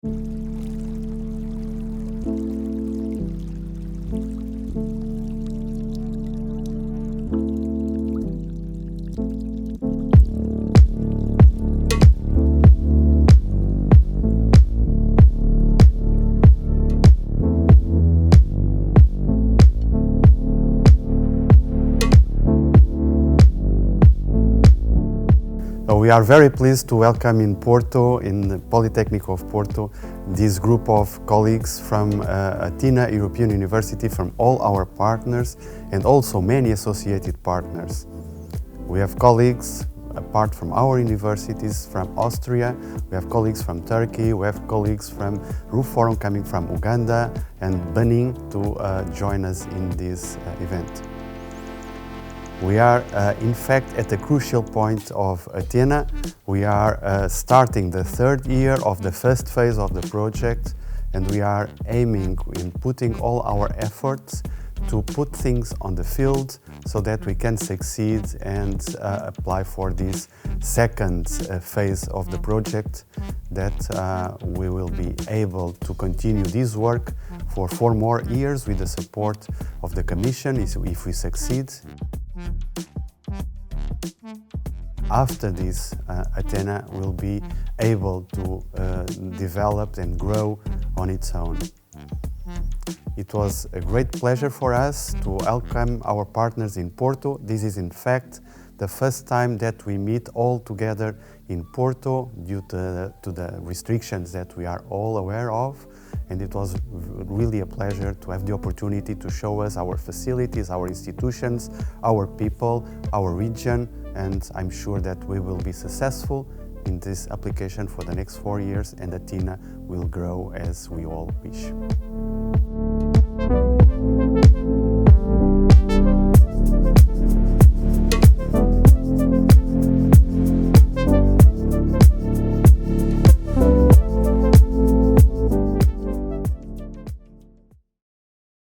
We are very pleased to welcome in Porto, in the Politécnico of Porto, this group of colleagues from ATHENA European University, from all our partners and also many associated partners. We have colleagues apart from our universities from Austria, we have colleagues from Turkey, we have colleagues from Roof Forum coming from Uganda and Benin to join us in this event. We are in fact at a crucial point of ATHENA. We are starting the third year of the first phase of the project, and we are aiming in putting all our efforts to put things on the field so that we can succeed and apply for this second phase of the project, that we will be able to continue this work for 4 more years with the support of the Commission if we succeed. After this, ATHENA will be able to develop and grow on its own. It was a great pleasure for us to welcome our partners in Porto. This is in fact the first time that we meet all together in Porto due to the restrictions that we are all aware of. And it was really a pleasure to have the opportunity to show us our facilities, our institutions, our people, our region, and I'm sure that we will be successful in this application for the next 4 years, and ATHENA will grow as we all wish.